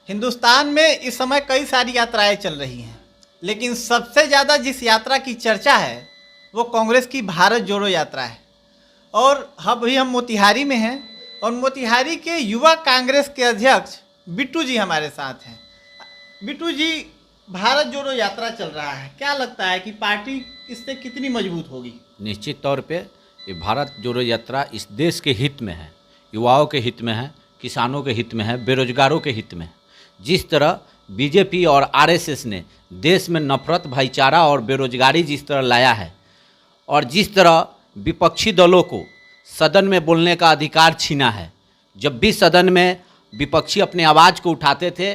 हिंदुस्तान में इस समय कई सारी यात्राएं चल रही हैं, लेकिन सबसे ज़्यादा जिस यात्रा की चर्चा है वो कांग्रेस की भारत जोड़ो यात्रा है। और अभी हम मोतिहारी में हैं और मोतिहारी के युवा कांग्रेस के अध्यक्ष बिट्टू जी हमारे साथ हैं। बिट्टू जी, भारत जोड़ो यात्रा चल रहा है, क्या लगता है कि पार्टी इससे कितनी मजबूत होगी? निश्चित तौर पे ये भारत जोड़ो यात्रा इस देश के हित में है, युवाओं के हित में है, किसानों के हित में है, बेरोजगारों के हित में है। जिस तरह बीजेपी और आरएसएस ने देश में नफरत, भाईचारा और बेरोजगारी जिस तरह लाया है और जिस तरह विपक्षी दलों को सदन में बोलने का अधिकार छीना है, जब भी सदन में विपक्षी अपने आवाज़ को उठाते थे,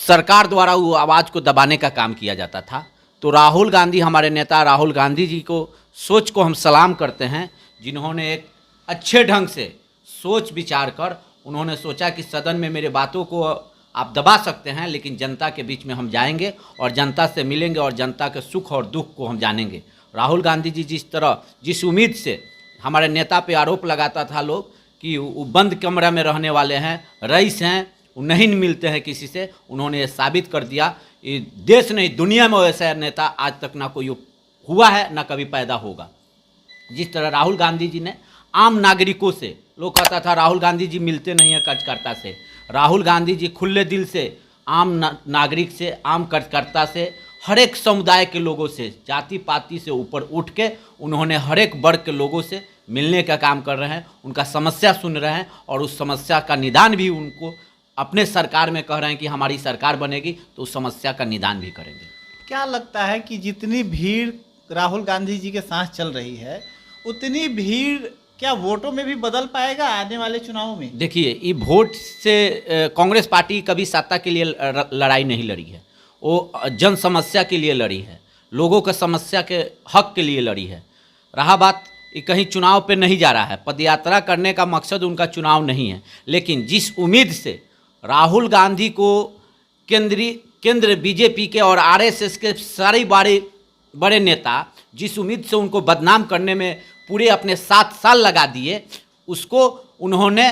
सरकार द्वारा वो आवाज़ को दबाने का काम किया जाता था। तो राहुल गांधी, हमारे नेता राहुल गांधी जी को सोच को हम सलाम करते हैं, जिन्होंने एक अच्छे ढंग से सोच विचार कर उन्होंने सोचा कि सदन में मेरे बातों को आप दबा सकते हैं, लेकिन जनता के बीच में हम जाएंगे और जनता से मिलेंगे और जनता के सुख और दुख को हम जानेंगे। राहुल गांधी जी जिस तरह, जिस उम्मीद से हमारे नेता पे आरोप लगाता था लोग कि वो बंद कमरा में रहने वाले हैं, रईस हैं, वो नहीं मिलते हैं किसी से, उन्होंने ये साबित कर दिया। ये देश नहीं, दुनिया में वैसा नेता आज तक ना कोई हुआ है ना कभी पैदा होगा। जिस तरह राहुल गांधी जी ने आम नागरिकों से, लोग कहता था राहुल गांधी जी मिलते नहीं हैं कार्यकर्ता से, राहुल गांधी जी खुले दिल से आम नागरिक से, आम कार्यकर्ता से, हर एक समुदाय के लोगों से, जाति पाति से ऊपर उठ के उन्होंने हर एक वर्ग के लोगों से मिलने का काम कर रहे हैं, उनका समस्या सुन रहे हैं और उस समस्या का निदान भी उनको अपने सरकार में कह रहे हैं कि हमारी सरकार बनेगी तो उस समस्या का निदान भी करेंगे। क्या लगता है कि जितनी भीड़ राहुल गांधी जी के साथ चल रही है, उतनी भीड़ क्या वोटों में भी बदल पाएगा आने वाले चुनावों में? देखिए, ये वोट से कांग्रेस पार्टी कभी सत्ता के लिए लड़ाई नहीं लड़ी है, वो जन समस्या के लिए लड़ी है, लोगों के समस्या के हक के लिए लड़ी है। रहा बात, ये कहीं चुनाव पे नहीं जा रहा है, पदयात्रा करने का मकसद उनका चुनाव नहीं है, लेकिन जिस उम्मीद से राहुल गांधी को केंद्र बीजेपी के और आरएसएस के सारे बड़े नेता जिस उम्मीद से उनको बदनाम करने में पूरे अपने 7 साल लगा दिए, उसको उन्होंने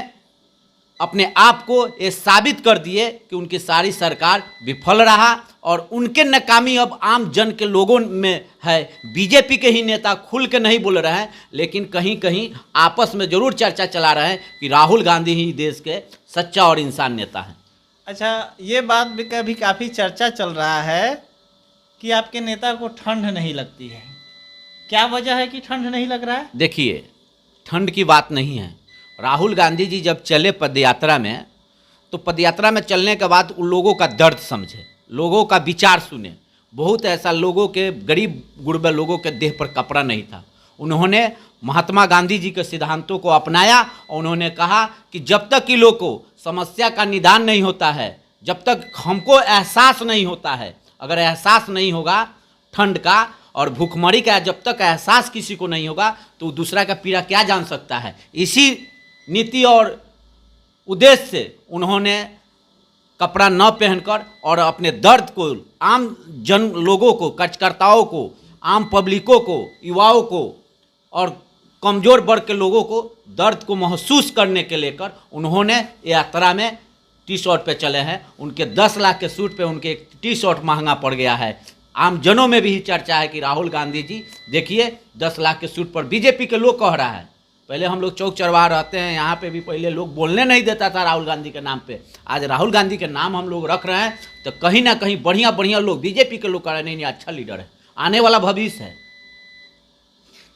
अपने आप को ये साबित कर दिए कि उनकी सारी सरकार विफल रहा और उनके नाकामी अब आम जन के लोगों में है। बीजेपी के ही नेता खुल के नहीं बोल रहे हैं, लेकिन कहीं कहीं आपस में जरूर चर्चा चला रहे हैं कि राहुल गांधी ही देश के सच्चा और इंसान नेता हैं। अच्छा, ये बात भी काफ़ी चर्चा चल रहा है कि आपके नेता को ठंड नहीं लगती है, क्या वजह है कि ठंड नहीं लग रहा है? देखिए, ठंड की बात नहीं है। राहुल गांधी जी जब चले पदयात्रा में, तो पदयात्रा में चलने के बाद उन लोगों का दर्द समझे, लोगों का विचार सुने। बहुत ऐसा लोगों के, गरीब गुरबा लोगों के देह पर कपड़ा नहीं था। उन्होंने महात्मा गांधी जी के सिद्धांतों को अपनाया और उन्होंने कहा कि जब तक कि लोगों को समस्या का निदान नहीं होता है, जब तक हमको एहसास नहीं होता है, अगर एहसास नहीं होगा ठंड का और भूखमरी का, जब तक एहसास किसी को नहीं होगा तो दूसरा का पीड़ा क्या जान सकता है। इसी नीति और उद्देश्य से उन्होंने कपड़ा न पहनकर और अपने दर्द को आम जन लोगों को, कार्यकर्ताओं को, आम पब्लिकों को, युवाओं को और कमज़ोर वर्ग के लोगों को दर्द को महसूस करने के लेकर उन्होंने यात्रा में टी शर्ट पे चले हैं। उनके 10 लाख के सूट पे उनके एक टी शर्ट महंगा पड़ गया है। आम जनों में भी चर्चा है कि राहुल गांधी जी देखिए 10 लाख के सूट पर, बीजेपी के लोग कह रहा है। पहले हम लोग चौक चरवाहा रहते हैं, यहाँ पे भी पहले लोग बोलने नहीं देता था राहुल गांधी के नाम पे। आज राहुल गांधी के नाम हम लोग रख रहे हैं तो कहीं ना कहीं बढ़िया लोग, बीजेपी के लोग कह रहे हैं नहीं अच्छा लीडर है, आने वाला भविष्य है।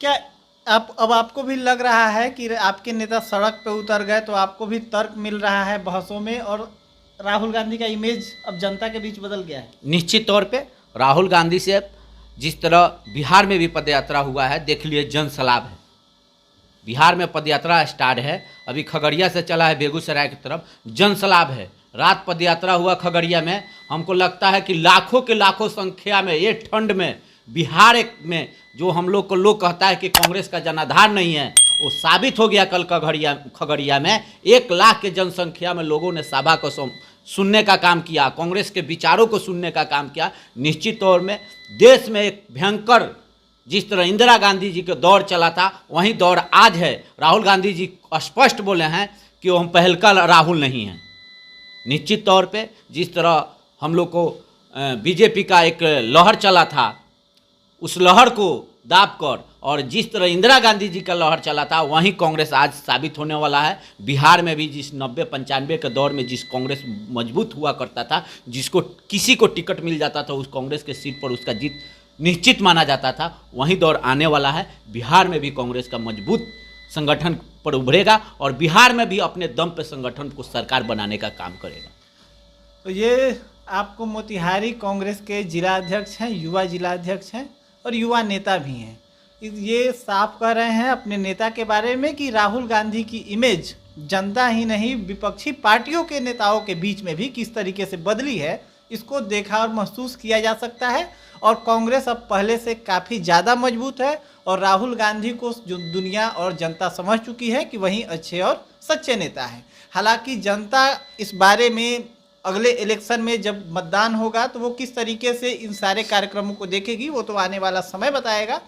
क्या अब आपको भी लग रहा है कि आपके नेता सड़क पे उतर गए तो आपको भी तर्क मिल रहा है बहसों में और राहुल गांधी का इमेज अब जनता के बीच बदल गया है? निश्चित तौर पे राहुल गांधी से जिस तरह बिहार में भी पदयात्रा हुआ है, देख लिए जन सलाब है। बिहार में पदयात्रा स्टार्ट है, अभी खगड़िया से चला है बेगूसराय की तरफ, जन सलाब है। रात पदयात्रा हुआ खगड़िया में, हमको लगता है कि लाखों के लाखों संख्या में ये ठंड में बिहार में जो हम लोग को लोग कहता है कि कांग्रेस का जनाधार नहीं है, वो साबित हो गया। कल खगड़िया में 1 लाख के जनसंख्या में लोगों ने सभा को सुनने का काम किया, कांग्रेस के विचारों को सुनने का काम किया। निश्चित तौर में देश में एक भयंकर, जिस तरह इंदिरा गांधी जी का दौर चला था वही दौर आज है। राहुल गांधी जी स्पष्ट बोले हैं कि वो हम पहलका राहुल नहीं हैं। निश्चित तौर पे जिस तरह हम लोग को बीजेपी का एक लहर चला था, उस लहर को दाब कर, और जिस तरह इंदिरा गांधी जी का लहर चला था, वहीं कांग्रेस आज साबित होने वाला है। बिहार में भी जिस 90-95 के दौर में जिस कांग्रेस मजबूत हुआ करता था, जिसको किसी को टिकट मिल जाता था उस कांग्रेस के सीट पर उसका जीत निश्चित माना जाता था, वही दौर आने वाला है। बिहार में भी कांग्रेस का मजबूत संगठन पर उभरेगा और बिहार में भी अपने दम पे संगठन को सरकार बनाने का काम करेगा। तो ये आपको मोतिहारी कांग्रेस के जिला अध्यक्ष हैं, युवा जिला अध्यक्ष हैं और युवा नेता भी हैं, ये साफ कह रहे हैं अपने नेता के बारे में कि राहुल गांधी की इमेज जनता ही नहीं विपक्षी पार्टियों के नेताओं के बीच में भी किस तरीके से बदली है, इसको देखा और महसूस किया जा सकता है। और कांग्रेस अब पहले से काफ़ी ज़्यादा मजबूत है और राहुल गांधी को जो दुनिया और जनता समझ चुकी है कि वही अच्छे और सच्चे नेता हैं। हालांकि जनता इस बारे में अगले इलेक्शन में जब मतदान होगा तो वो किस तरीके से इन सारे कार्यक्रमों को देखेगी, वो तो आने वाला समय बताएगा।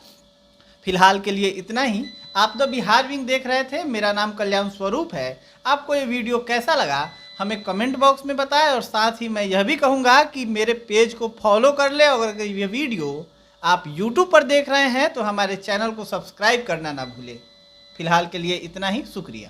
फिलहाल के लिए इतना ही। आप द बिहार विंग देख रहे थे, मेरा नाम कल्याण स्वरूप है। आपको ये वीडियो कैसा लगा हमें कमेंट बॉक्स में बताएं, और साथ ही मैं यह भी कहूँगा कि मेरे पेज को फॉलो कर ले। और अगर ये वीडियो आप यूट्यूब पर देख रहे हैं तो हमारे चैनल को सब्सक्राइब करना ना भूलें। फिलहाल के लिए इतना ही, शुक्रिया।